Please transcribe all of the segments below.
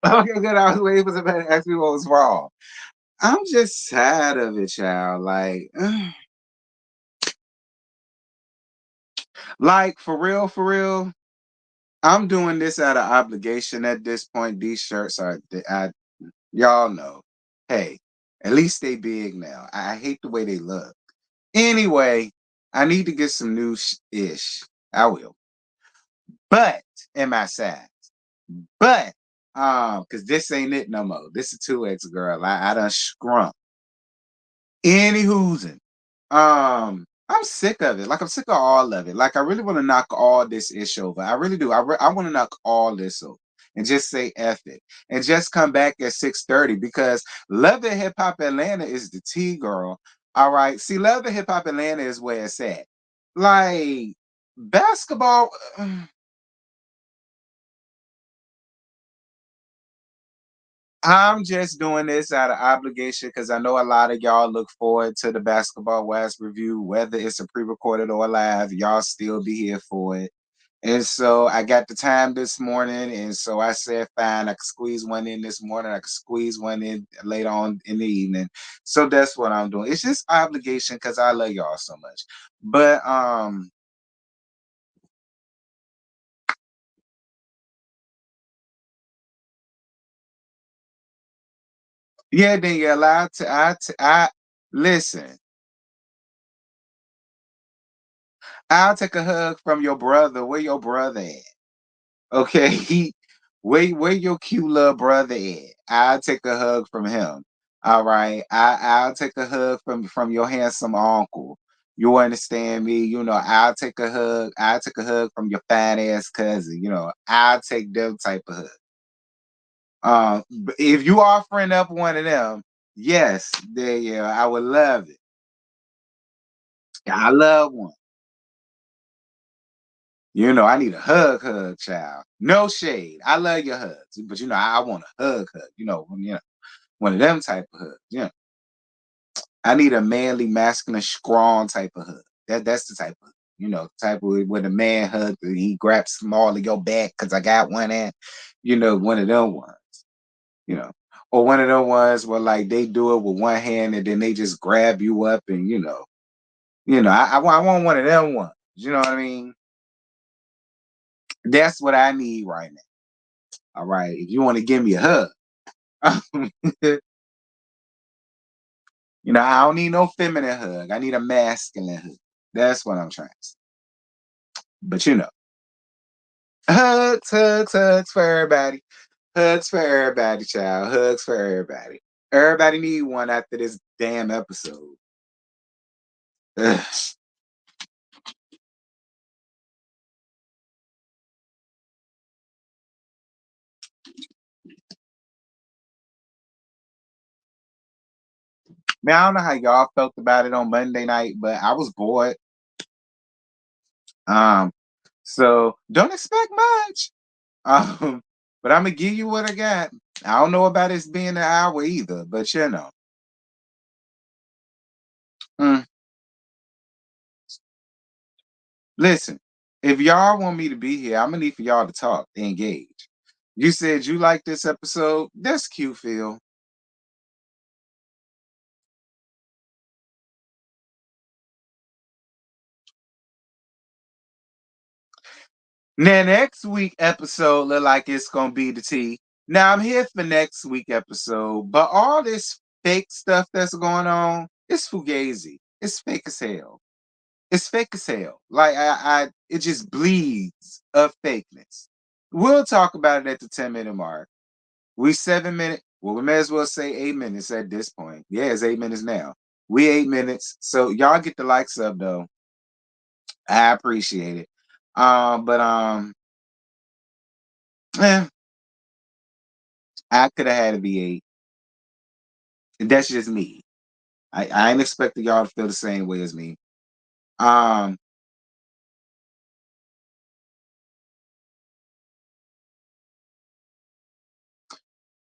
Okay, good. I was waiting for somebody to ask me what was wrong. I'm just tired of it, child. Like for real. I'm doing this out of obligation at this point. These shirts are, y'all know. Hey, at least they big now. I hate the way they look. Anyway, I need to get some new ish. I will, but in my size. But because this ain't it no more. This is 2X girl. I done scrump. Any hoozing. I'm sick of it. Like I'm sick of all of it. Like I really want to knock all this ish over. I really do. I want to knock all this over and just say F it and just come back at 6:30 because Love and Hip Hop Atlanta is the T girl. All right. See, Love and Hip Hop Atlanta is where it's at. Like basketball. I'm just doing this out of obligation because I know a lot of y'all look forward to the Basketball West review, whether it's a pre-recorded or live. Y'all still be here for it. And so I got the time this morning, and so I said, fine, I could squeeze one in this morning. I could squeeze one in later on in the evening. So that's what I'm doing. It's just obligation because I love y'all so much. But yeah, Danielle, I listen. I'll take a hug from your brother. Where your brother at? Okay, where your cute little brother at? I'll take a hug from him. All right. I'll take a hug from your handsome uncle. You understand me? I'll take a hug. I'll take a hug from your fat ass cousin. I'll take them type of hug. If you offering up one of them, yes, there yeah, I would love it. I love one. I need a hug, child. No shade. I love your hugs, but I want a hug. One of them type of hugs. I need a manly, masculine, strong type of hug. That's the type of type of when a man hug, he grabs small of your back because I got one and one of them ones. You know, or one of them ones where like they do it with one hand and then they just grab you up and I want one of them ones. You know what I mean? That's what I need right now. All right. If you want to give me a hug, I don't need no feminine hug. I need a masculine hug. That's what I'm trying to say. But hugs for everybody. Hugs for everybody, child. Hugs for everybody. Everybody need one after this damn episode. Ugh. Man, I don't know how y'all felt about it on Monday night, but I was bored. Um, so don't expect much. Um, but I'm gonna give you what I got. I don't know about it being an hour either, but mm, listen. If y'all want me to be here, I'm gonna need for y'all to talk, engage. You said you like this episode. That's cute, Phil. Now next week episode look like it's gonna be the T. Now I'm here for next week episode, but all this fake stuff that's going on, it's fugazi. It's fake as hell. It's fake as hell. Like it just bleeds of fakeness. We'll talk about it at the 10-minute mark. We 7 minutes. Well, we may as well say 8 minutes at this point. Yeah, it's 8 minutes now. We 8 minutes. So y'all get the likes up though. I appreciate it. But eh, I could have had it be eight. That's just me. I ain't expecting y'all to feel the same way as me. Um,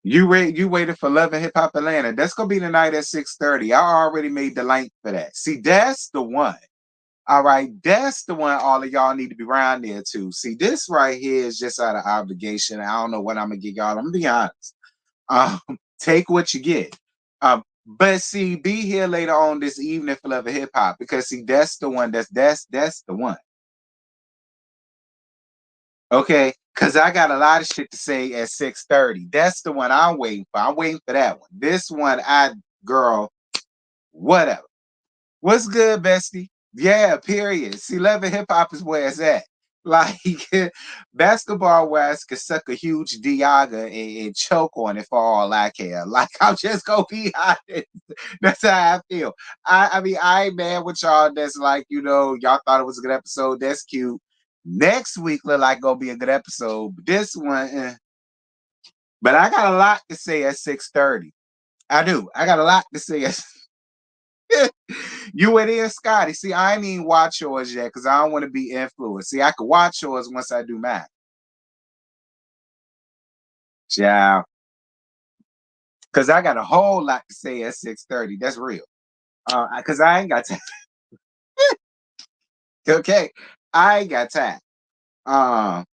you waited for Love and Hip Hop Atlanta. That's gonna be tonight at 6:30. I already made the link for that. See, that's the one. All right, that's the one all of y'all need to be around there too. See, this right here is just out of obligation. I don't know what I'm gonna get y'all. I'm gonna be honest. Um, take what you get. But see, be here later on this evening for Love of Hip Hop because see, that's the one. That's the one. Okay, because I got a lot of shit to say at 6:30. That's the one I'm waiting for. I'm waiting for that one. This one, girl, whatever. What's good, bestie? Yeah, period. See, love and hip hop is where it's at. Like basketball wise could suck a huge Diaga and choke on it for all I care. Like I'm just gonna be honest. That's how I feel. I mean I ain't mad with y'all that's like, y'all thought it was a good episode. That's cute. Next week look like gonna be a good episode. But this one, but I got a lot to say at 6:30. I do. I got a lot to say at you and in Scotty. See, I ain't even watch yours yet because I don't want to be influenced. See, I could watch yours once I do mine. Yeah. Because I got a whole lot to say at 6:30. That's real. Because I ain't got time. Okay. I ain't got time. Um,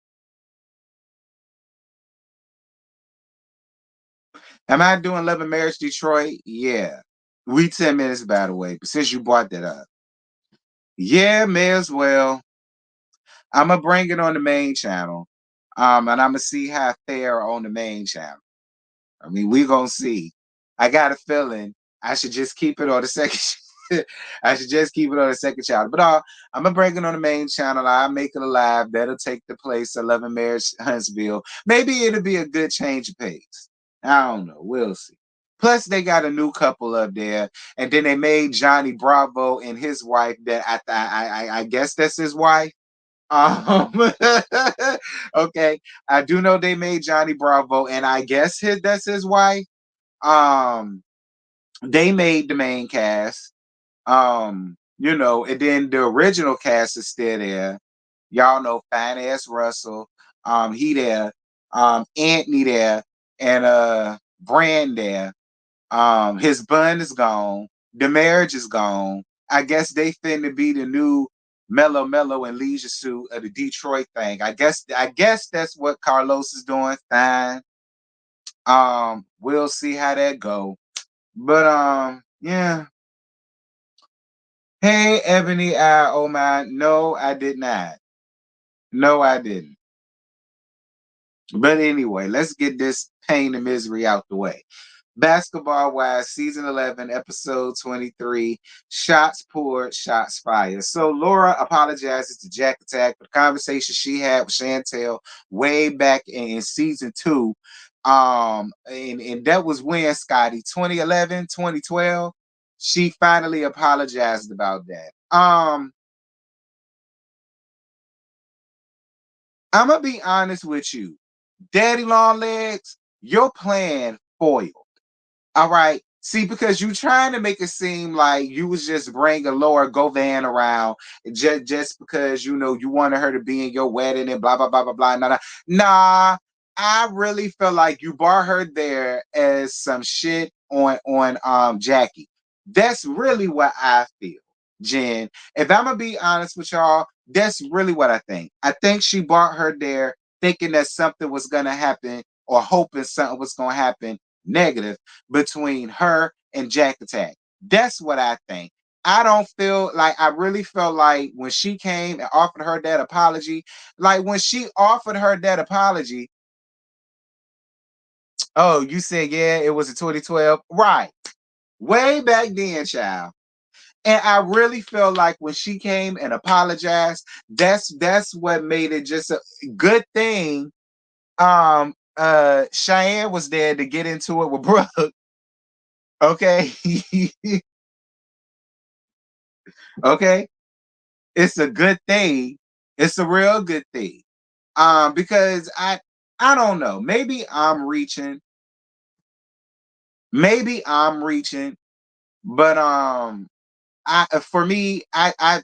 am I doing Love and Marriage Detroit? Yeah. We 10 minutes by the way, but since you brought that up. Yeah, may as well. I'm gonna bring it on the main channel. And I'm gonna see how fair on the main channel. I mean, we gonna see. I got a feeling I should just keep it on the second. I should just keep it on the second channel. But I'm gonna bring it on the main channel. I'll make it alive. That'll take the place of Love and Marriage Huntsville. Maybe it'll be a good change of pace. I don't know. We'll see. Plus, they got a new couple up there, and then they made Johnny Bravo and his wife. That I guess that's his wife. Um, okay, I do know they made Johnny Bravo, and I guess that's his wife. Um, they made the main cast. And then the original cast is still there. Y'all know Fine Ass Russell. He there. Anthony there, and Brand there. His bun is gone. The marriage is gone. I guess they finna be the new Mellow and Leisure Suit of the Detroit thing. I guess that's what Carlos is doing. Fine. We'll see how that go. But yeah. Hey, Ebony, oh my, no, I did not. No, I didn't. But anyway, let's get this pain and misery out the way. Basketball wise, season 11, episode 23, shots poured, shots fired. So Laura apologizes to Jack Attack for the conversation she had with Chantel way back in season 2. And that was when, Scotty, 2011, 2012. She finally apologized about that. I'm gonna be honest with you. Daddy Long Legs, your plan foiled. All right. See, because you trying to make it seem like you was just bringing Laura Govan around just because you wanted her to be in your wedding and blah blah blah blah blah. Nah. I really feel like you brought her there as some shit on Jackie. That's really what I feel, Jen. If I'm gonna be honest with y'all, that's really what I think. I think she brought her there thinking that something was gonna happen or hoping something was gonna happen negative between her and Jack Attack. That's what I think. I don't feel like I really felt like when she came and offered her that apology, like when she offered her that apology, oh, you said, yeah, it was in 2012. Right. Way back then, child. And I really feel like when she came and apologized, that's what made it just a good thing. Cheyenne was there to get into it with Brooke. Okay. Okay. It's a good thing. It's a real good thing. Because I don't know. Maybe I'm reaching, but I for me, I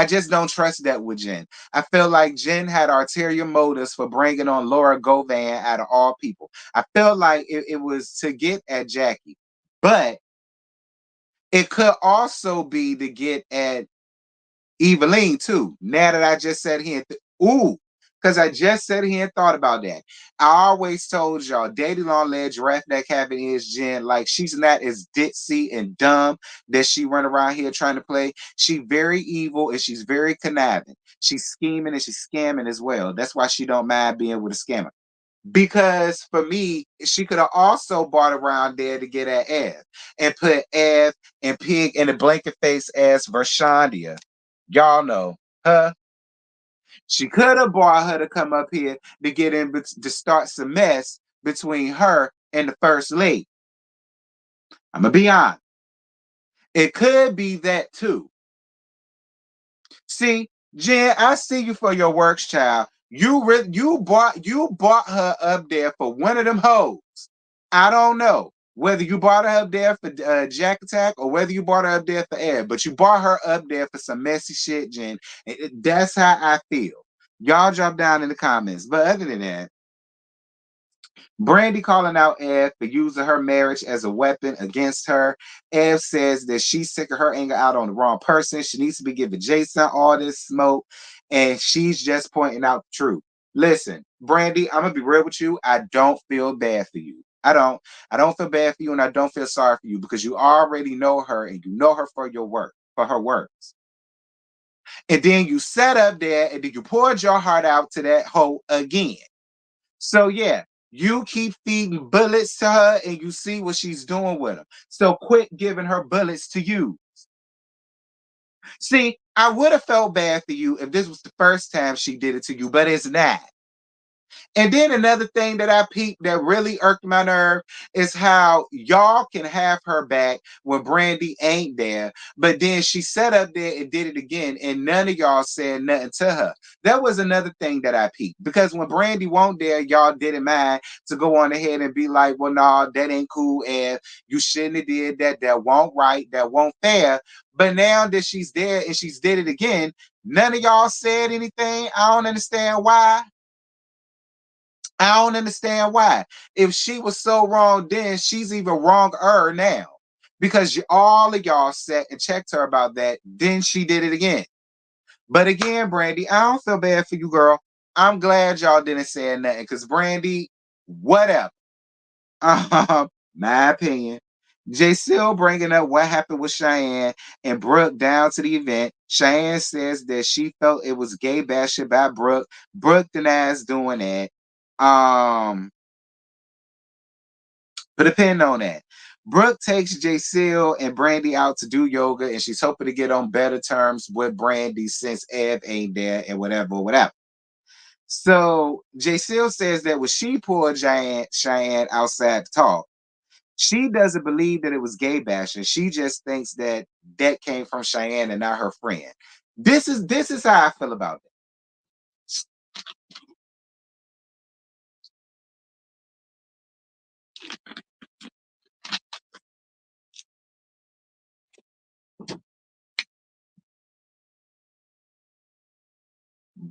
just don't trust that with Jen. I feel like Jen had ulterior motives for bringing on Laura Govan out of all people. I feel like it was to get at Jackie, but it could also be to get at Eveline too. Now that I just said here, ooh, because I just said here and thought about that. I always told y'all, Daddy Long Leg Giraffe Neck having is Jen. Like she's not as ditzy and dumb that she run around here trying to play. She very evil and she's very conniving. She's scheming and she's scamming as well. That's why she don't mind being with a scammer. Because for me, she could have also bought around there to get at Ev and put Ev and Pig in the blanket face ass Vershandia. Y'all know her. She could have brought her to come up here to get in to start some mess between her and the first lady. I'm gonna be honest. It could be that too. See, Jen, I see you for your works, child. You brought her up there for one of them hoes. I don't know whether you brought her up there for Jack Attack or whether you brought her up there for Air, but you brought her up there for some messy shit, Jen. That's how I feel. Y'all drop down in the comments. But other than that, Brandy calling out Ev for using her marriage as a weapon against her. Ev says that she's sick of her anger out on the wrong person. She needs to be giving Jason all this smoke, and she's just pointing out the truth. Listen, Brandy, I'm gonna be real with you. I don't feel bad for you. I don't. I don't feel bad for you, and I don't feel sorry for you because you already know her, and you know her for your work, for her works. And then you sat up there, and then you poured your heart out to that hoe again. So yeah, you keep feeding bullets to her and you see what she's doing with them. So quit giving her bullets to you. See, I would have felt bad for you if this was the first time she did it to you, but it's not. And then another thing that I peeped that really irked my nerve is how y'all can have her back when Brandy ain't there, but then she sat up there and did it again, and none of y'all said nothing to her. That was another thing that I peeped because when Brandy won't there, y'all didn't mind to go on ahead and be like, "Well, no, that ain't cool, and you shouldn't have did that. That won't right. That won't fair." But now that she's there and she's did it again, none of y'all said anything. I don't understand why. I don't understand why. If she was so wrong then, she's even wronger now. Because all of y'all sat and checked her about that. Then she did it again. But again, Brandy, I don't feel bad for you, girl. I'm glad y'all didn't say nothing. Because Brandy, whatever. My opinion. Jay still bringing up what happened with Cheyenne and Brooke down to the event. Cheyenne says that she felt it was gay bashing by Brooke. Brooke denies doing that. Um, Put a pin on that. Brooke takes Jay Seal and Brandy out to do yoga, and she's hoping to get on better terms with Brandy since Ev ain't there and whatever. So Jay Seal says that when she pulled Cheyenne outside to talk, she doesn't believe that it was gay bashing. She just thinks that that came from Cheyenne and not her friend. This is how I feel about it.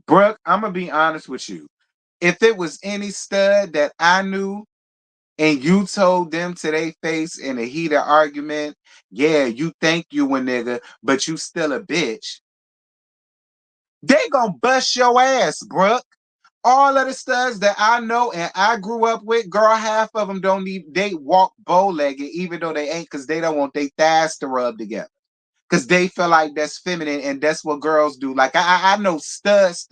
Brooke, I'm gonna be honest with you. If it was any stud that I knew and you told them to their face in a heated argument, yeah, you think you a nigga, but you still a bitch, they gonna bust your ass, Brooke. All of the studs that I know and I grew up with, girl, half of them don't need, they walk bow-legged, even though they ain't, because they don't want their thighs to rub together. Because they feel like that's feminine and that's what girls do. Like I know studs.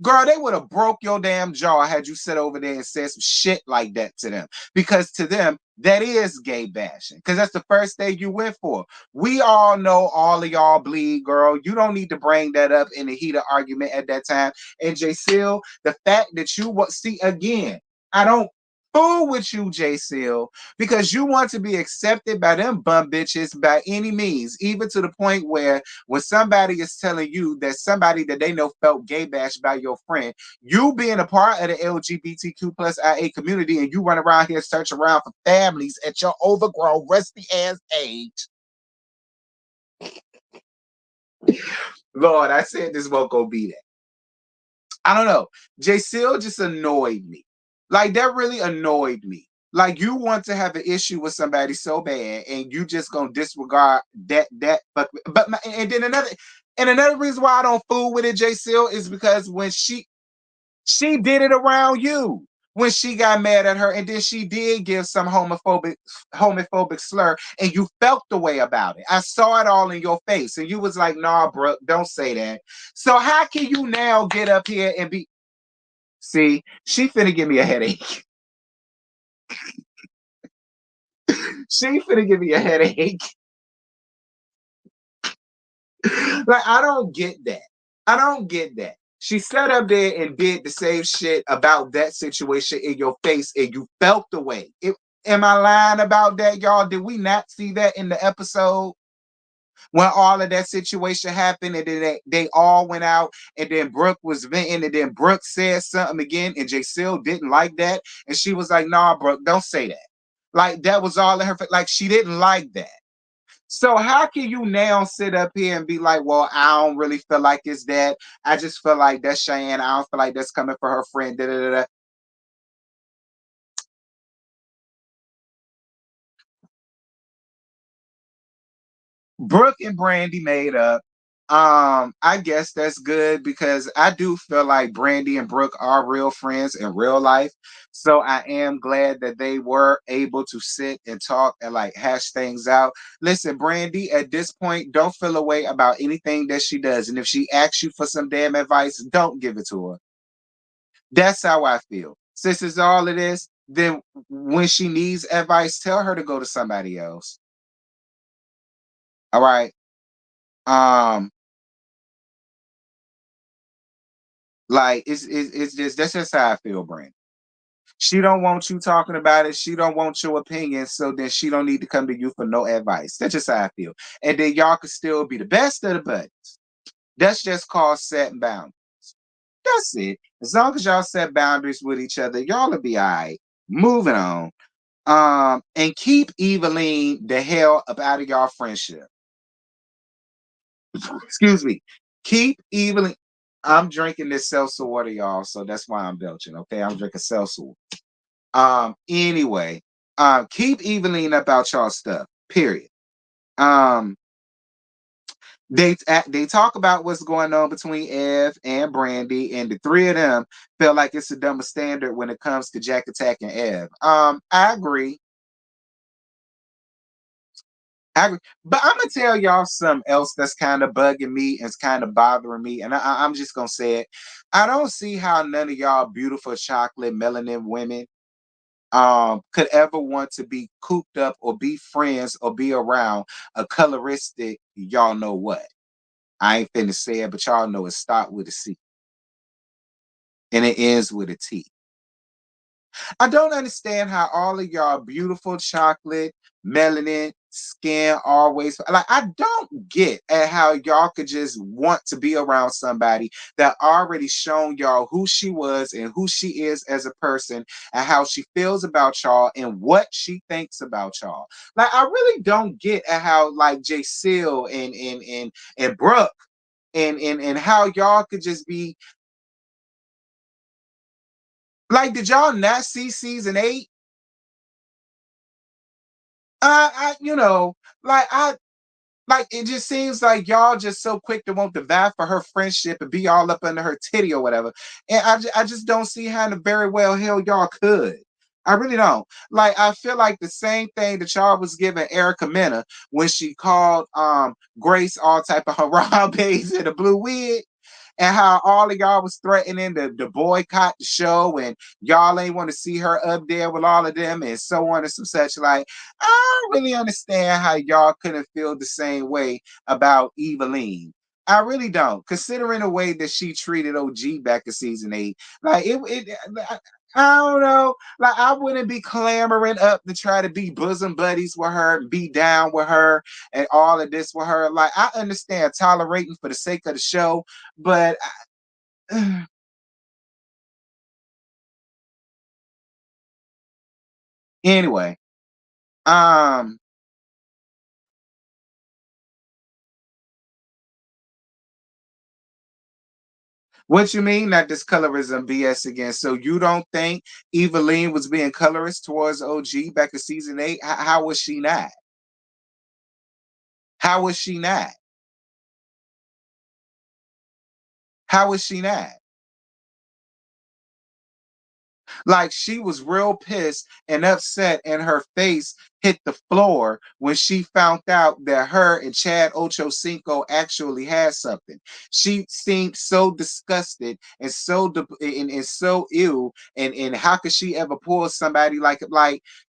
Girl, they would have broke your damn jaw had you sit over there and said some shit like that to them. Because to them, that is gay bashing. Because that's the first thing you went for. We all know all of y'all bleed, girl. You don't need to bring that up in the heat of argument at that time. And Jay Seal, the fact that you see again, I don't fool with you, Jay Seal, because you want to be accepted by them bum bitches by any means, even to the point where when somebody is telling you that somebody that they know felt gay bashed by your friend, you being a part of the LGBTQ plus IA community and you run around here searching around for families at your overgrown, rusty ass age. Lord, I said this won't go be that. I don't know. Jay Seal just annoyed me. Like that really annoyed me. Like you want to have an issue with somebody so bad, and you just gonna disregard that. But and then another. And another reason why I don't fool with it, J Seal, is because when she did it around you when she got mad at her, and then she did give some homophobic slur, and you felt the way about it. I saw it all in your face, and you was like, "Nah, Brooke, don't say that." So how can you now get up here and be? See, she finna give me a headache. She finna give me a headache. Like I don't get that. I don't get that. She sat up there and did the same shit about that situation in your face, and you felt the way. Am I lying about that, y'all? Did we not see that in the episode when all of that situation happened, and then they all went out, and then Brooke was venting, and then Brooke said something again, and Jaceel didn't like that, and she was like, "Nah, Brooke, don't say that." Like that was all in her. Like she didn't like that. So how can you now sit up here and be like, well, I don't really feel like it's that. I just feel like that's Cheyenne. I don't feel like that's coming for her friend. Da, da, da, da. Brooke and Brandy made up. I guess that's good because I do feel like Brandy and Brooke are real friends in real life. So I am glad that they were able to sit and talk and like hash things out. Listen, Brandy, at this point, don't feel a way about anything that she does. And if she asks you for some damn advice, don't give it to her. That's how I feel. Since it's all it is, then when she needs advice, tell her to go to somebody else. All right. Um, like it's just that's just how I feel, Brand. She don't want you talking about it. She don't want your opinion. So then she don't need to come to you for no advice. That's just how I feel. And then y'all could still be the best of the buddies. That's just called setting boundaries. That's it. As long as y'all set boundaries with each other, y'all will be all right. Moving on. And keep Eveline the hell up out of y'all friendship. Excuse me. Keep Eveline. I'm drinking this seltzer water, y'all, so that's why I'm belching. Okay, I'm drinking seltzer. Anyway, keep Eveline up out y'all stuff. Period. Um, they talk about what's going on between Ev and Brandy, and the three of them feel like it's a double standard when it comes to Jack Attack and Ev. I agree. But I'm gonna tell y'all something else that's kind of bugging me and it's kind of bothering me, and I'm just gonna say it. I don't see how none of y'all beautiful chocolate melanin women could ever want to be cooped up or be friends or be around a coloristic. Y'all know what? I ain't finna say it, but y'all know it start with a C and it ends with a T. I don't understand how all of y'all beautiful chocolate, melanin, skin always like I don't get at how y'all could just want to be around somebody that already shown y'all who she was and who she is as a person and how she feels about y'all and what she thinks about y'all. Like I really don't get at how like Jay Seal and Brooke and how y'all could just be like, did y'all not see season 8? You know, like like it just seems like y'all just so quick to want to vie for her friendship and be all up under her titty or whatever. And I just don't see how in the very well hell y'all could. I really don't. Like I feel like the same thing that y'all was giving Erica Mena when she called Grace all type of harambees in a blue wig. And how all of y'all was threatening to boycott the show and y'all ain't want to see her up there with all of them and so on and some such. Like, I don't really understand how y'all couldn't feel the same way about Eveline. I really don't, considering the way that she treated OG back in season 8. Like I don't know. Like I wouldn't be clamoring up to try to be bosom buddies with her, be down with her, and all of this with her. Like I understand tolerating for the sake of the show, but anyway, um, what you mean that this colorism BS again? So you don't think Eveline was being colorist towards OG back in season 8? How was she not? How was she not? How is she not? Like she was real pissed and upset, and her face hit the floor when she found out that her and Chad Ochocinco actually had something. She seemed so disgusted and and so ill. And how could she ever pull somebody like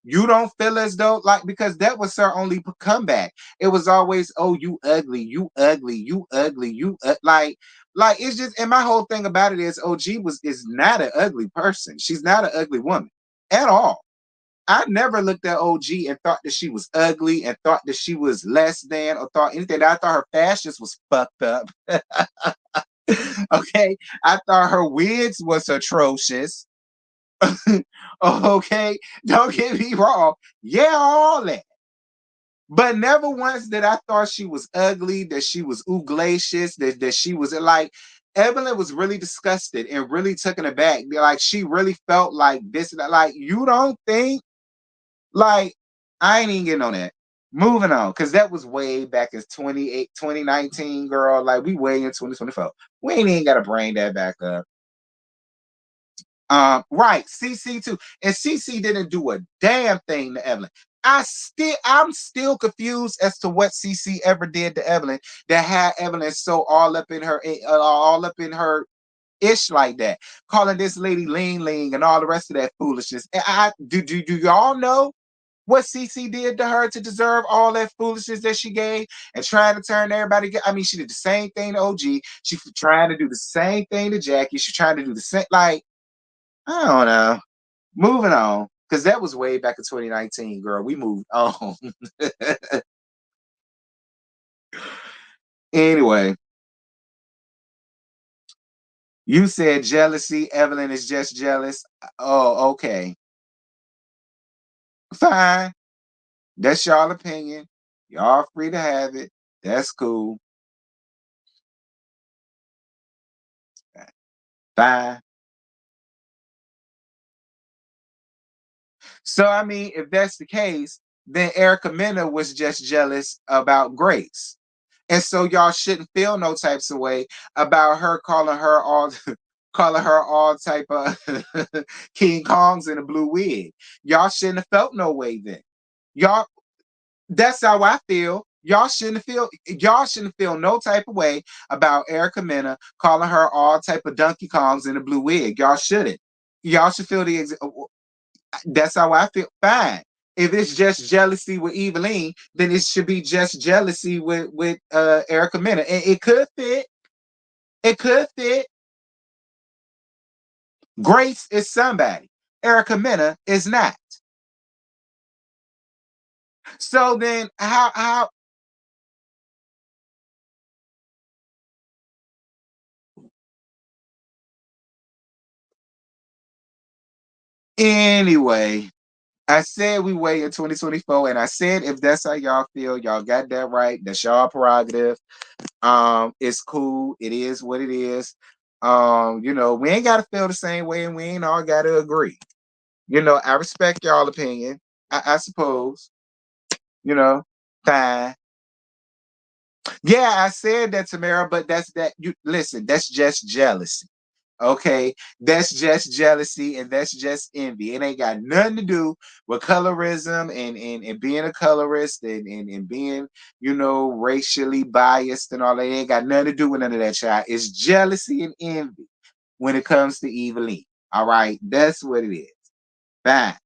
you don't feel as though like because that was her only comeback. It was always, oh, you ugly, you ugly, you ugly, like it's just, and my whole thing about it is OG is not an ugly person. She's not an ugly woman at all. I never looked at OG and thought that she was ugly and thought that she was less than or thought anything. I thought her fashions was fucked up. Okay. I thought her wigs was atrocious. Okay. Don't get me wrong. Yeah, all that. But never once did I thought she was ugly, that she was ooglacious, that she was like Evelyn was really disgusted and really taken aback. Like she really felt like this, like you don't think like I ain't even getting on that. Moving on, because that was way back in 2019, girl. Like we way in 2024. We ain't even gotta bring that back up. Right, CC too. And CC didn't do a damn thing to Evelyn. I'm still confused as to what CC ever did to Evelyn that had Evelyn so all up in her ish like that, calling this lady lean and all the rest of that foolishness. And do y'all know what CC did to her to deserve all that foolishness that she gave and trying to turn everybody? I mean, she did the same thing to OG. She trying to do the same thing to Jackie. She trying to do the same. Like I don't know. Moving on, because that was way back in 2019, girl. We moved on. Anyway, you said jealousy. Evelyn is just jealous. Oh, okay. Fine. That's y'all opinion. Y'all free to have it. That's cool. Fine. So, I mean, if that's the case, then Erica Mena was just jealous about Grace. And so y'all shouldn't feel no types of way about her calling her all calling her all type of King Kongs in a blue wig. Y'all shouldn't have felt no way then. Y'all, that's how I feel. Y'all shouldn't feel no type of way about Erica Mena calling her all type of Donkey Kongs in a blue wig. Y'all shouldn't. Y'all should feel that's how I feel. Fine. If it's just jealousy with Eveline, then it should be just jealousy with Erica Mena. And it could fit. It could fit. Grace is somebody. Erica Mena is not. So then how anyway, I said we wait in 2024, and I said if that's how y'all feel, y'all got that right. That's y'all prerogative. It's cool. It is what it is. We ain't gotta feel the same way and we ain't all gotta agree. I respect y'all opinion. I suppose, you know, fine. Yeah, I said that, Tamara, but that's that. You listen, that's just jealousy. Okay, that's just jealousy and that's just envy. It ain't got nothing to do with colorism and being a colorist and being, racially biased and all that. It ain't got nothing to do with none of that, child. It's jealousy and envy when it comes to Eveline. All right, that's what it is. Fine.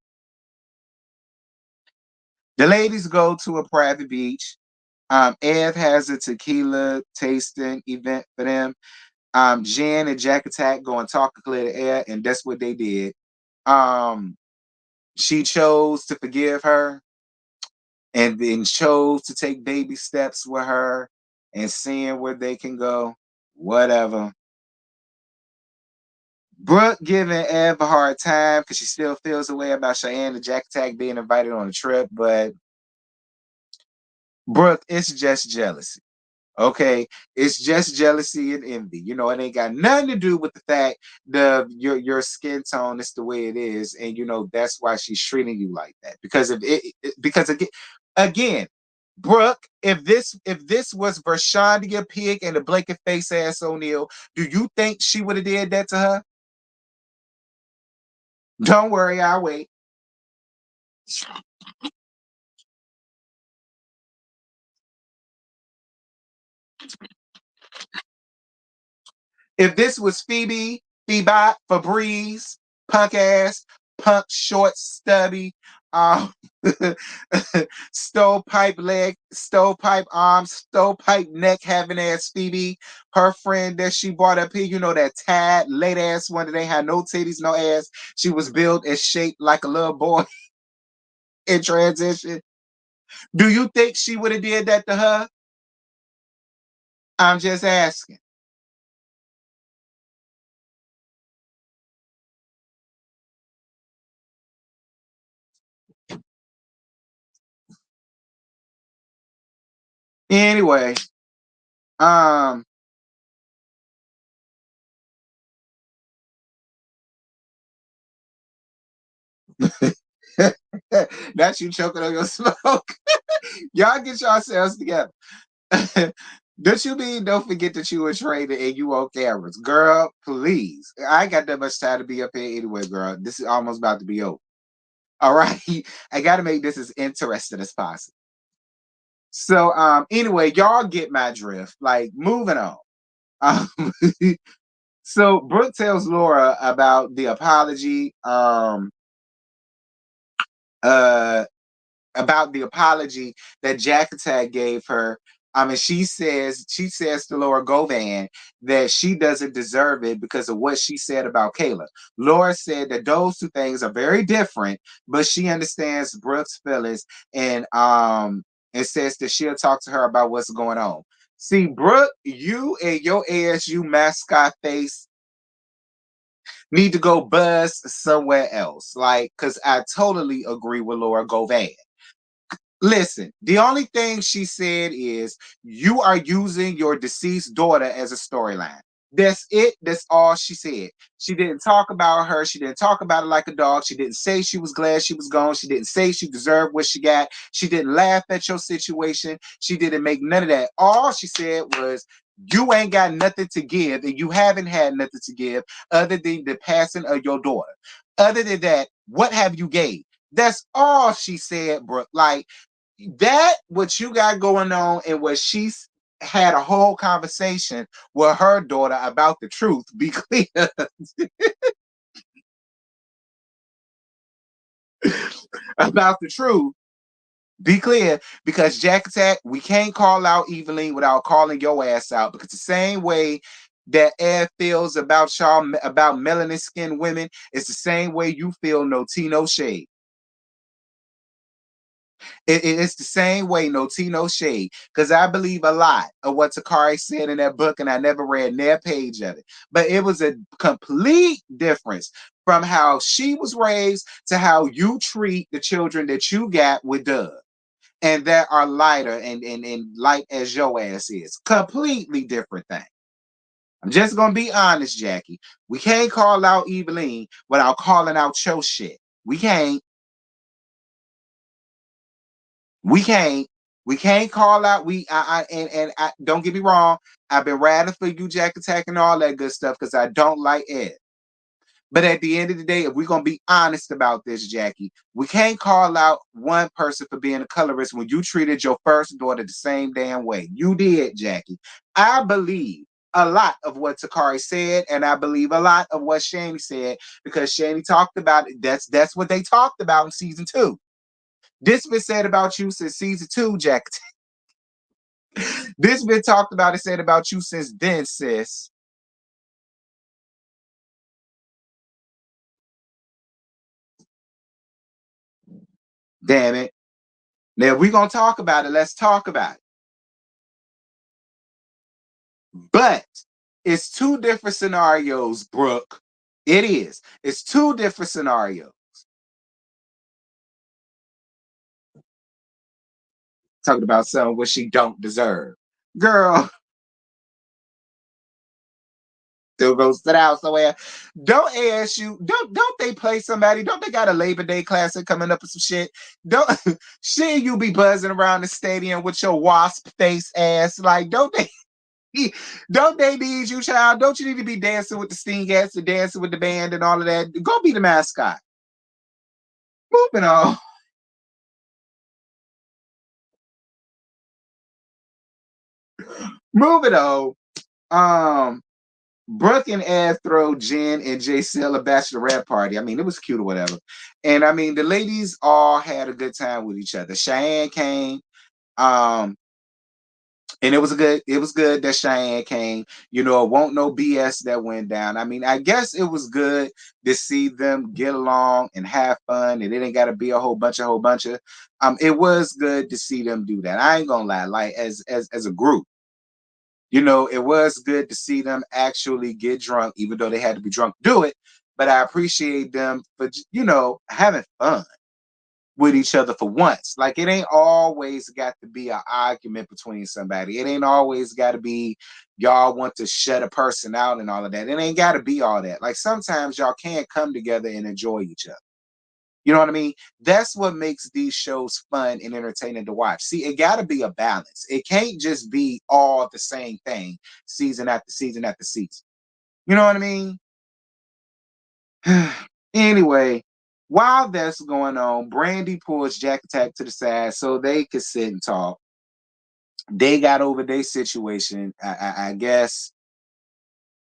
The ladies go to a private beach. Ev has a tequila tasting event for them. Jen and Jack Attack go and talk to clear the air, and that's what they did. Um, she chose to forgive her and then chose to take baby steps with her and seeing where they can go. Whatever. Brooke giving Ev a hard time because she still feels a way about Cheyenne and Jack Attack being invited on a trip, but Brooke, it's just jealousy. Okay, it's just jealousy and envy. It ain't got nothing to do with the fact that your skin tone is the way it is, and that's why she's treating you like that. Because of it, because again, Brooke, if this was Vershandia Pig and the blanket face ass O'Neal, do you think she would have did that to her? Don't worry, I'll wait. If this was Phoebe, Febreze, punk ass, punk short stubby, um, stovepipe leg, stovepipe arms, stovepipe neck having ass Phoebe, her friend that she brought up here, you know, that tad late ass one that ain't had no titties, no ass. She was built and shaped like a little boy in transition. Do you think she would have did that to her? I'm just asking. Anyway, um, that's you choking on your smoke. Y'all get yourselves together. Don't you mean don't forget that you were trained and you on cameras? Girl, please. I ain't got that much time to be up here anyway, girl. This is almost about to be over. All right. I gotta make this as interesting as possible. So anyway, y'all get my drift. Like moving on. Um, so Brooke tells Laura about the apology. Uh about the apology that Jack Attack gave her. I mean, she says to Laura Govan that she doesn't deserve it because of what she said about Kayla. Laura said that those two things are very different, but she understands Brooke's feelings and says that she'll talk to her about what's going on. See, Brooke, you and your ASU mascot face need to go buzz somewhere else. Like, cause I totally agree with Laura Govan. Listen, the only thing she said is you are using your deceased daughter as a storyline. That's it. That's all she said. She didn't talk about her. She didn't talk about it like a dog. She didn't say she was glad she was gone. She didn't say she deserved what she got. She didn't laugh at your situation. She didn't make none of that. All she said was, you ain't got nothing to give, and you haven't had nothing to give other than the passing of your daughter. Other than that, what have you gave? That's all she said, bro. Like, that what you got going on and what she's had a whole conversation with her daughter about the truth. Be clear about the truth. Be clear because Jack Attack, we can't call out Evelyn without calling your ass out because the same way that Ed feels about y'all about melanin skinned women, it's the same way you feel no tea, no shade. It's the same way, no tea, no shade. Because I believe a lot of what Takari said in that book, and I never read their page of it. But it was a complete difference from how she was raised to how you treat the children that you got with Doug. And that are lighter and light as your ass is. Completely different thing. I'm just gonna be honest, Jackie. We can't call out Evelyn without calling out your shit. We can't. We can't. We can't call out. And don't get me wrong. I've been ratting for you, Jack Attack, and all that good stuff because I don't like Ed. But at the end of the day, if we're gonna be honest about this, Jackie, we can't call out one person for being a colorist when you treated your first daughter the same damn way. You did, Jackie. I believe a lot of what Takari said, and I believe a lot of what Shani said because Shani talked about it. That's what they talked about in season 2. This been said about you since season 2, Jack. This been talked about and said about you since then, sis. Damn it. Now, if we're going to talk about it, let's talk about it. But it's two different scenarios, Brooke. It is. It's two different scenarios. Talking about something what she don't deserve. Girl, Still go sit out somewhere. Don't ASU, don't they play somebody? Don't they got a Labor Day classic coming up or some shit? Don't shit you be buzzing around the stadium with your wasp face ass. Like, don't they don't they need you, child? Don't you need to be dancing with the Stingettes and dancing with the band and all of that? Go be the mascot. Moving on. Moving on. Um Brooke and Ed throw Jen and JCL a bachelorette party. I mean, it was cute or whatever. And I mean, the ladies all had a good time with each other. Cheyenne came, um, and it was good that Cheyenne came. You know, it won't no BS that went down. I mean, I guess it was good to see them get along and have fun, and it ain't gotta be a whole bunch of. It was good to see them do that. I ain't gonna lie, like as a group. You know, it was good to see them actually get drunk, even though they had to be drunk to do it. But I appreciate them for, having fun with each other for once. Like, it ain't always got to be an argument between somebody. It ain't always got to be y'all want to shut a person out and all of that. It ain't got to be all that. Like, sometimes y'all can't come together and enjoy each other. You know what I mean? That's what makes these shows fun and entertaining to watch. See, it got to be a balance. It can't just be all the same thing, season after season after season. You know what I mean? Anyway, while that's going on, Brandy pulls Jack Attack to the side so they could sit and talk. They got over their situation, I guess,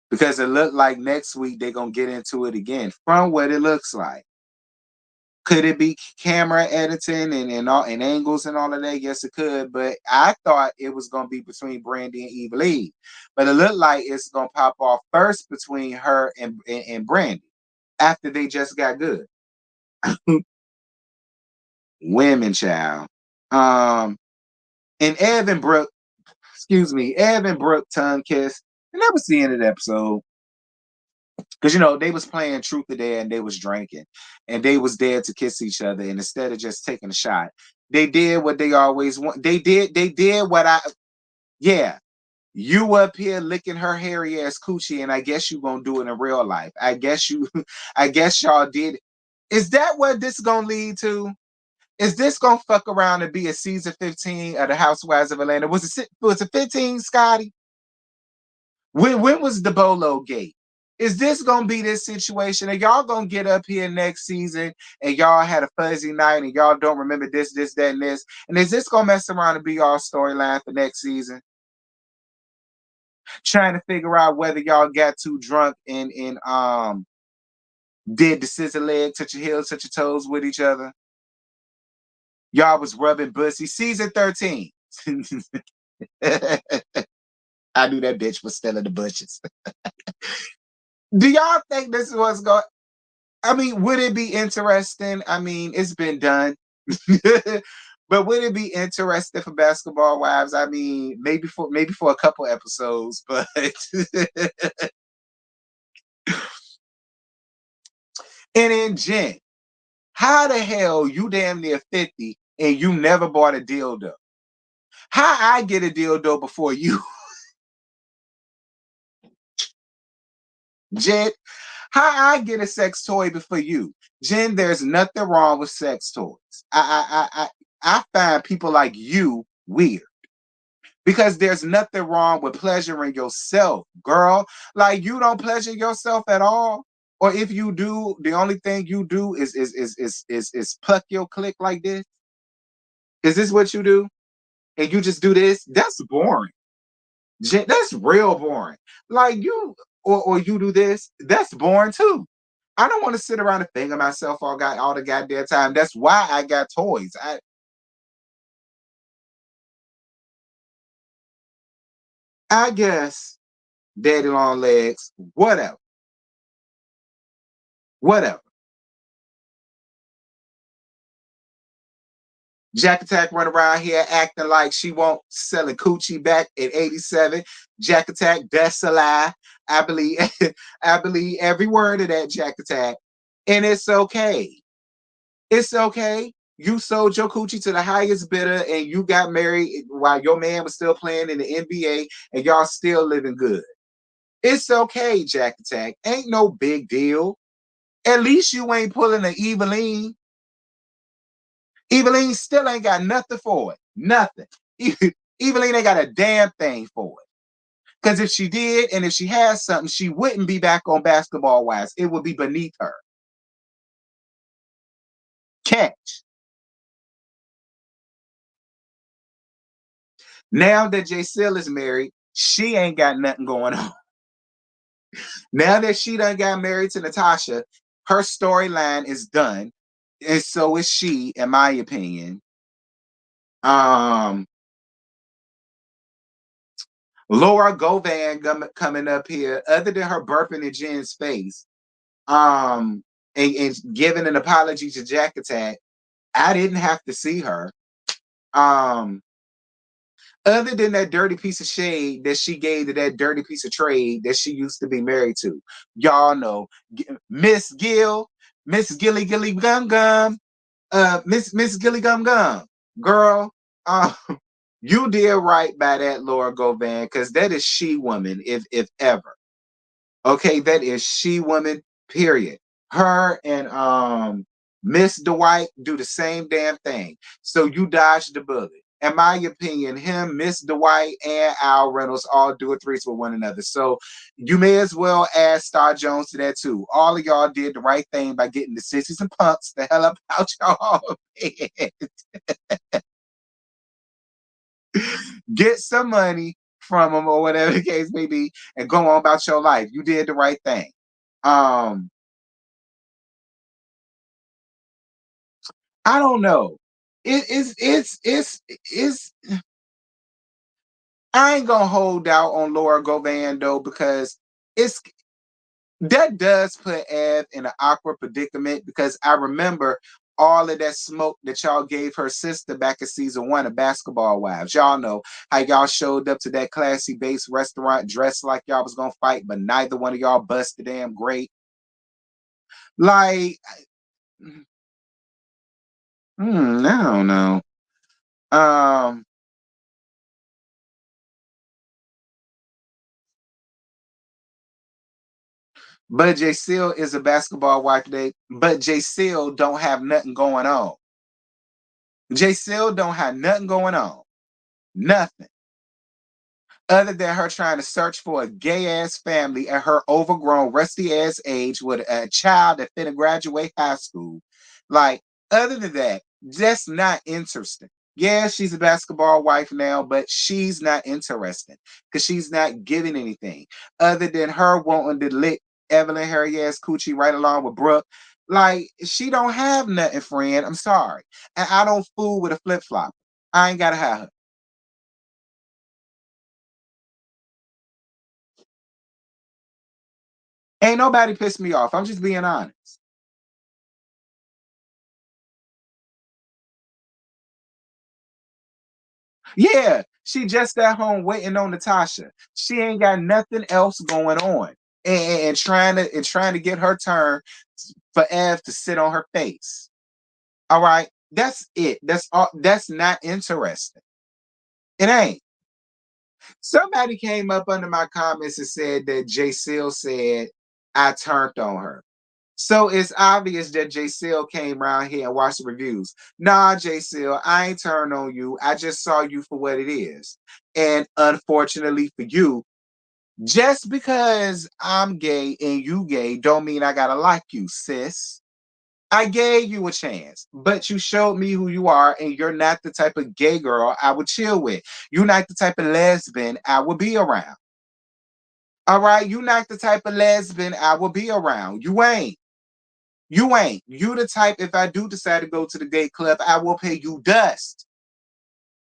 because it looked like next week they're gonna get into it again. From what it looks like. Could it be camera editing and all and angles and all of that? Yes, it could. But I thought it was gonna be between Brandy and Evil Eve. But it looked like it's gonna pop off first between her and Brandy after they just got good. Women, child. Um, and Evan Brooke tongue kiss. And that was the end of the episode. Because they was playing truth or dare and they was drinking. And they was there to kiss each other. And instead of just taking a shot, they did what they always want. They did what yeah. You up here licking her hairy ass coochie, and I guess you gonna do it in real life. I guess I guess y'all did. Is that what this gonna lead to? Is this gonna fuck around and be a season 15 of the Housewives of Atlanta? Was it 15, Scotty? When was the Bolo Gate? Is this gonna be this situation? Are y'all gonna get up here next season and y'all had a fuzzy night and y'all don't remember this, that, and this? And is this gonna mess around and be y'all storyline for next season? Trying to figure out whether y'all got too drunk and did the scissor leg, touch your heels, touch your toes with each other. Y'all was rubbing pussy. Season 13. I knew that bitch was still in the bushes. Do y'all think this was going? I mean, would it be interesting? I mean, it's been done. But would it be interesting for Basketball Wives? I mean, maybe for a couple episodes, but and then Jen, how the hell you damn near 50 and you never bought a dildo? How I get a dildo before you? Jen, how I get a sex toy before you? Jen, there's nothing wrong with sex toys. I find people like you weird because there's nothing wrong with pleasuring yourself, girl. Like, you don't pleasure yourself at all. Or if you do, the only thing you do is pluck your click like this. Is this what you do? And you just do this? That's boring. That's real boring. Like, you or you do this, that's boring too. I don't want to sit around and finger myself all the goddamn time. That's why I got toys. I guess daddy long legs, whatever, whatever. Jack Attack run around here acting like she won't selling coochie back at 87. Jack Attack, that's a lie. I believe I believe every word of that, Jack Attack. And it's okay. It's okay. You sold your coochie to the highest bidder and you got married while your man was still playing in the NBA and y'all still living good. It's okay, Jack Attack. Ain't no big deal. At least you ain't pulling an Eveline. Eveline still ain't got nothing for it. Nothing. Eveline ain't got a damn thing for it. Because if she did, and if she has something, she wouldn't be back on Basketball Wives. It would be beneath her. Catch. Now that J Seal is married, she ain't got nothing going on. Now that she done got married to Natasha, her storyline is done. And so is she, in my opinion. Um, Laura Govan coming up here, other than her burping in Jen's face, and giving an apology to Jack Attack, I didn't have to see her. Um, Other than that dirty piece of shade that she gave to that dirty piece of trade that she used to be married to. Y'all know Miss Gill, Miss Gilly Gilly Gum Gum, Miss Gilly Gum Gum. Girl, you did right by that Laura Govan, because that is she woman, if ever. Okay, that is she woman, period. Her and Miss Dwight do the same damn thing. So you dodged the bullet. In my opinion, him, Miss Dwight, and Al Reynolds all do a threes with one another. So you may as well add Star Jones to that too. All of y'all did the right thing by getting the sissies and punks the hell up out y'all bed. Get some money from them or whatever the case may be, and go on about your life. You did the right thing. Um, I don't know. It's I ain't gonna hold out on Laura Govan though, because it's that does put Ev in an awkward predicament, because I remember all of that smoke that y'all gave her sister back in season 1 of Basketball Wives. Y'all know how y'all showed up to that classy base restaurant dressed like y'all was gonna fight, but neither one of y'all busted damn great. Like, I don't know. Um, but J Seal is a basketball wife today, but J Seal don't have nothing going on. J Seal don't have nothing going on. Nothing. Other than her trying to search for a gay ass family at her overgrown, rusty ass age with a child that finna graduate high school. Like, other than that, that's not interesting. Yeah, she's a basketball wife now, but she's not interesting because she's not giving anything other than her wanting to lick Evelyn Harry ass coochie right along with Brooke. Like, she don't have nothing, friend. I'm sorry. And I don't fool with a flip flop. I ain't gotta have her. Ain't nobody pissed me off. I'm just being honest. Yeah, she just at home waiting on Natasha. She ain't got nothing else going on, and trying to get her turn for Ev to sit on her face. All right, that's it. That's all. That's not interesting. It ain't. Somebody came up under my comments and said that Jay Seal said I turned on her. So it's obvious that J Seal came around here and watched the reviews. Nah, J Seal, I ain't turned on you. I just saw you for what it is. And unfortunately for you, just because I'm gay and you gay don't mean I gotta like you, sis. I gave you a chance, but you showed me who you are, and you're not the type of gay girl I would chill with. You're not the type of lesbian I would be around. All right, you're not the type of lesbian I would be around. You ain't. You ain't. You the type, if I do decide to go to the gay club, I will pay you dust.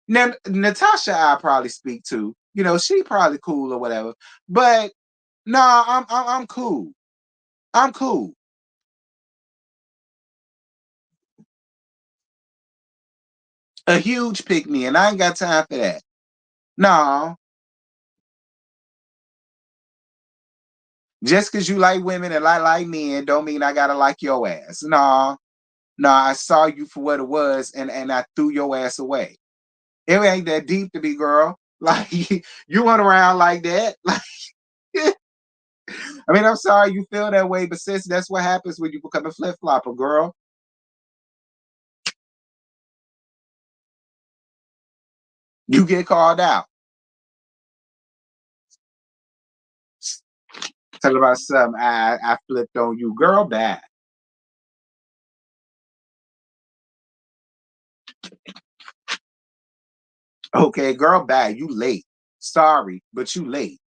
Now, Natasha, I probably speak to. You know, she probably cool or whatever. But no, I'm cool. I'm cool. A huge pick me, and I ain't got time for that. No, just because you like women and I like men, don't mean I gotta like your ass. No, no, I saw you for what it was, and I threw your ass away. It ain't that deep to be, girl. Like you went around like that. Like I mean, I'm sorry you feel that way, but sis, that's what happens when you become a flip flopper, girl. You get called out. Tell about something I flipped on you, girl. Bad. Okay, girl, bad. You late. Sorry, but you late.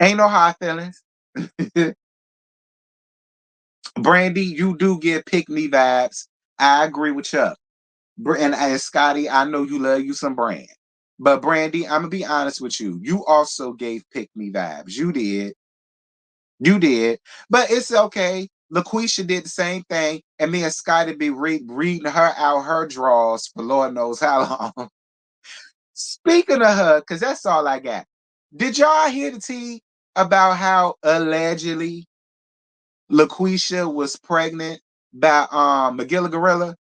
Ain't no hard feelings. Brandy, you do get pick me vibes. I agree with Chuck. And Scotty, I know you love you some brand. But Brandy, I'm gonna be honest with you. You also gave pick me vibes. You did. You did. But it's okay. LaQuisha did the same thing, and me and Scotty be reading her out her draws for Lord knows how long. Speaking of her, because that's all I got. Did y'all hear the tea about how allegedly LaQuisha was pregnant by McGilla Gorilla?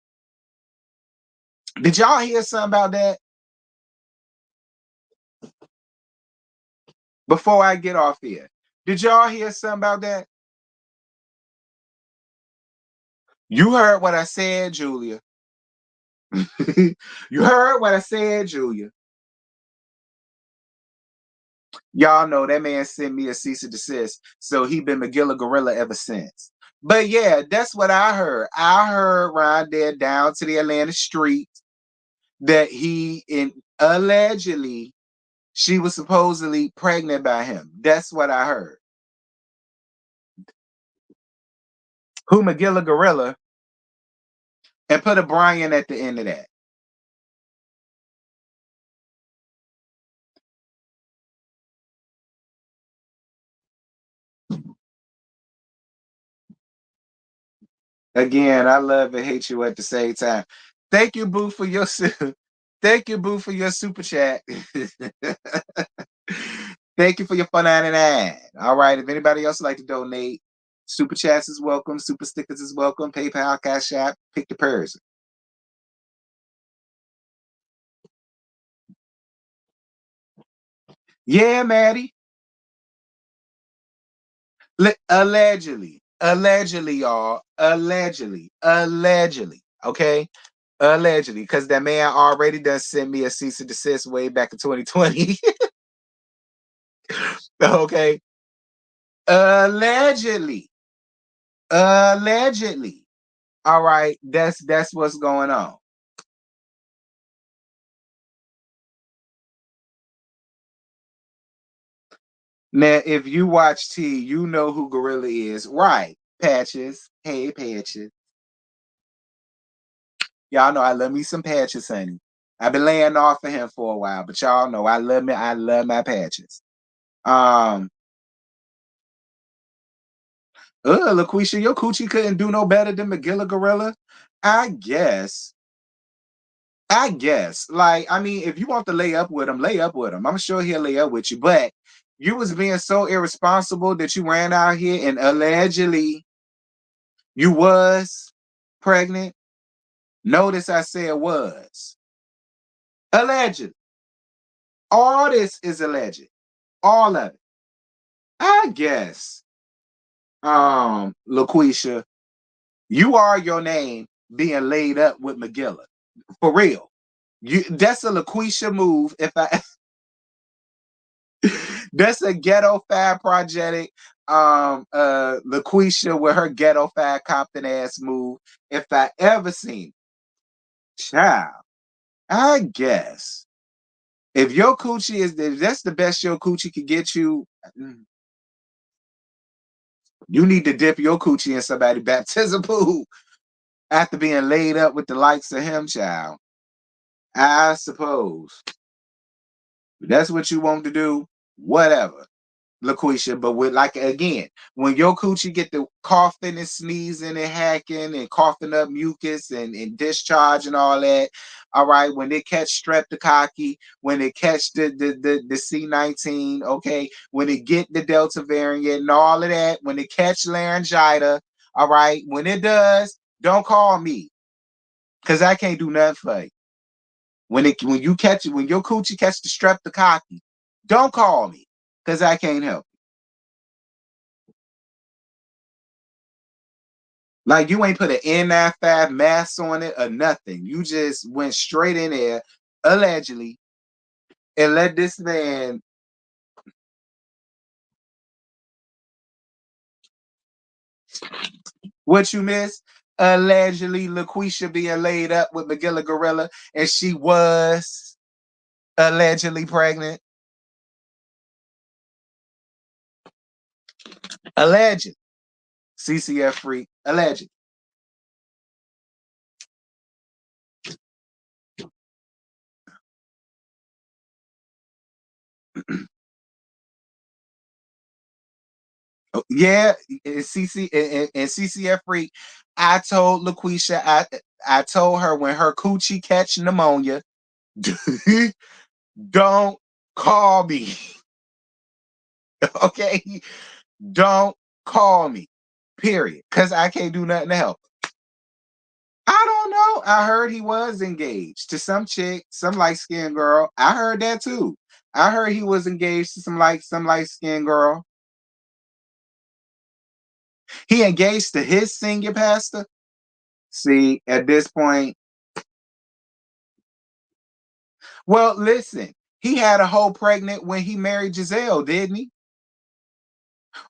Did y'all hear something about that? Before I get off here, did y'all hear something about that? You heard what I said, Julia. You heard what I said, Julia. Y'all know that man sent me a cease and desist, so he been McGilla Gorilla ever since. But yeah, that's what I heard. I heard right there down to the Atlanta street that allegedly she was supposedly pregnant by him. That's what I heard. Who McGilla Gorilla, and put a Brian at the end of that. Again, I love and hate you at the same time. Thank you, Boo, for your thank you, Boo, for your super chat. Thank you for your fun 99. All right. If anybody else would like to donate, super chats is welcome, super stickers is welcome, PayPal, Cash App, pick the person. Yeah, Maddie. Allegedly, y'all. Allegedly. Okay. Allegedly, because that man already done sent me a cease and desist way back in 2020. Okay. Allegedly. Allegedly. All right. That's what's going on. Now, if you watch T, you know who Gorilla is. Right. Patches. Hey, Patches. Y'all know I love me some Patches, honey. I've been laying off of him for a while, but y'all know I love my Patches. Um, LaQuisha, your coochie couldn't do no better than McGilla Gorilla. I guess. I guess. Like, I mean, if you want to lay up with him, lay up with him. I'm sure he'll lay up with you. But you was being so irresponsible that you ran out here and allegedly you was pregnant. Notice I said was. Alleged. All this is alleged. All of it. I guess. LaQuisha, you are your name being laid up with McGilla. For real. That's a LaQuisha move. If I That's a ghetto fab project. LaQuisha with her ghetto fab Compton ass move. If I ever seen it. Child, I guess. If your coochie if that's the best your coochie could get you, you need to dip your coochie in somebody baptism pool after being laid up with the likes of him, child. I suppose. If that's what you want to do, whatever. LaQuisha, but with like again, when your coochie get the coughing and sneezing and hacking and coughing up mucus and discharge and all that, all right, when they catch streptococcus, when they catch the C19, okay, when they get the Delta variant and all of that, when they catch laryngitis, all right, when it does, don't call me because I can't do nothing for you. When your coochie catch the streptococcus, don't call me. because I can't help. Like you ain't put an N95 mask on it or nothing. You just went straight in there, allegedly, and let this man. What you miss? Allegedly, LaQuisha being laid up with McGilla Gorilla, and she was allegedly pregnant. Alleged. CCF freak. Alleged. Yeah, and CCF freak. I told LaQuisha, I told her when her coochie catch pneumonia, don't call me. Okay? Don't call me. Period. Because I can't do nothing to help. I don't know. I heard he was engaged to some chick, some light skinned girl. I heard that too. I heard he was engaged to some light skinned girl. He engaged to his senior pastor. See, at this point, well, listen, he had a whole pregnant when he married Giselle, didn't he?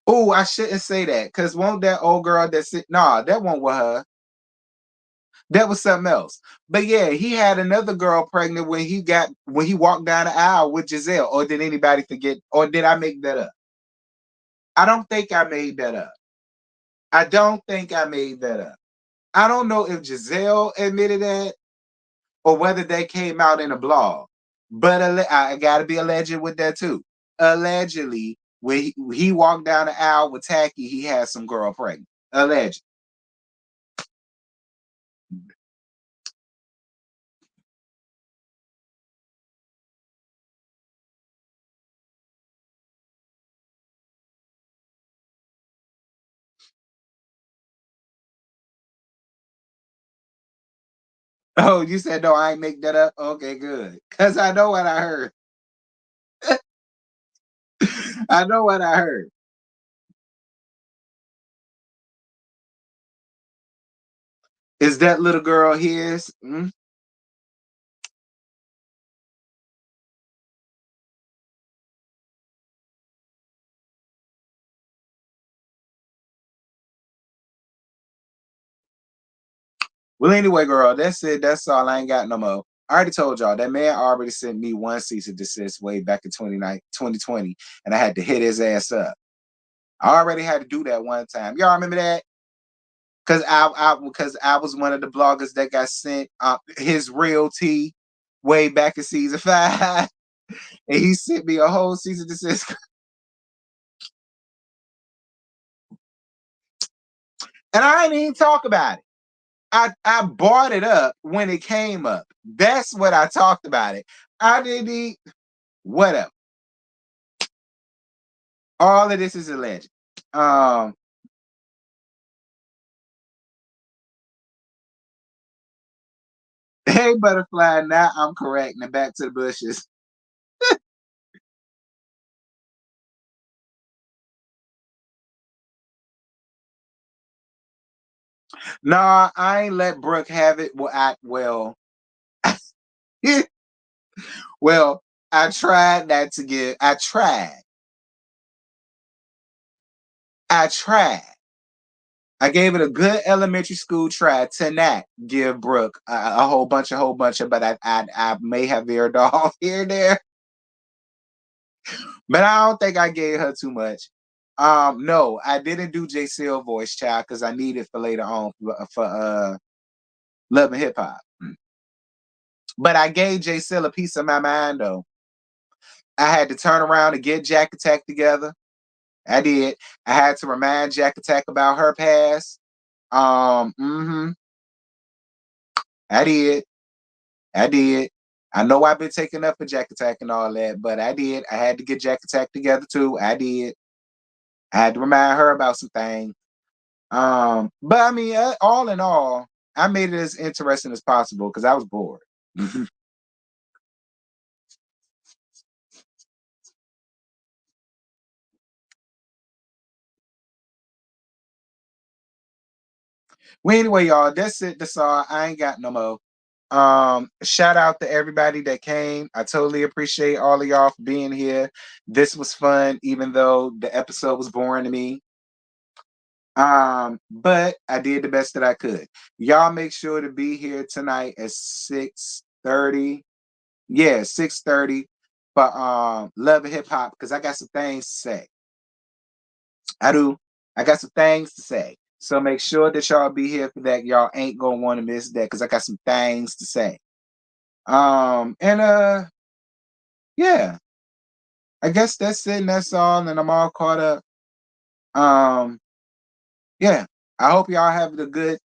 Oh, I shouldn't say that because won't that old girl that sit? Nah, that won't with her. That was something else. But yeah, he had another girl pregnant when he walked down the aisle with Giselle. Or did anybody forget? Or did I make that up? I don't think I made that up. I don't think I made that up. I don't know if Giselle admitted that or whether that came out in a blog. But I got to be alleged with that too. Allegedly, when he walked down the aisle with Tacky, he had some girl pregnant. Alleged. Oh, you said no, I ain't make that up. Okay, good. Cause I know what I heard. I know what I heard. Is that little girl his? Mm? Well, anyway, girl, that's it. That's all. I ain't got no more. I already told y'all that man already sent me one cease and desist way back in 2020, and I had to hit his ass up. I already had to do that one time. Y'all remember that? Because I was one of the bloggers that got sent his real tea way back in season 5, and he sent me a whole season desist. And I didn't even talk about it. I brought it up when it came up. That's what I talked about it. I didn't eat whatever. All of this is alleged. Um, hey butterfly, now I'm correct. Now back to the bushes. Nah, I ain't let Brooke have it. Well, I tried not to give. I tried. I tried. I gave it a good elementary school try to not give Brooke a whole bunch of, but I may have veered off here and there. But I don't think I gave her too much. No, I didn't do J Seal voice child because I need it for later on for Love and Hip Hop. But I gave J Seal a piece of my mind though. I had to turn around and get Jack Attack together. I did. I had to remind Jack Attack about her past. Mm-hmm. I did. I did. I know I've been taking up for Jack Attack and all that, but I did. I had to get Jack Attack together too. I did. I had to remind her about some things. But I mean, all in all, I made it as interesting as possible because I was bored. Well, anyway, y'all, that's it. That's all. I ain't got no more. Shout out to everybody that came. I totally appreciate all of y'all for being here. This was fun, even though the episode was boring to me. But I did the best that I could. Y'all make sure to be here tonight at 6:30. Yeah, 6:30 for Love and Hip Hop, because I got some things to say. I do. I got some things to say. So make sure that y'all be here for that. Y'all ain't gonna want to miss that because I got some things to say. And yeah, I guess that's it and that's all, and I'm all caught up. Um, yeah. I hope y'all have a good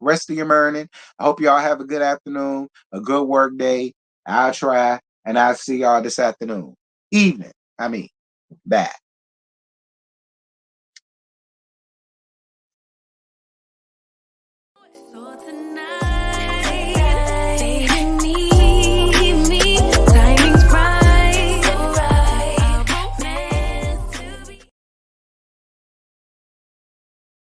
rest of your morning. I hope y'all have a good afternoon, a good work day. I'll try, and I'll see y'all this afternoon. Evening. I mean, bye.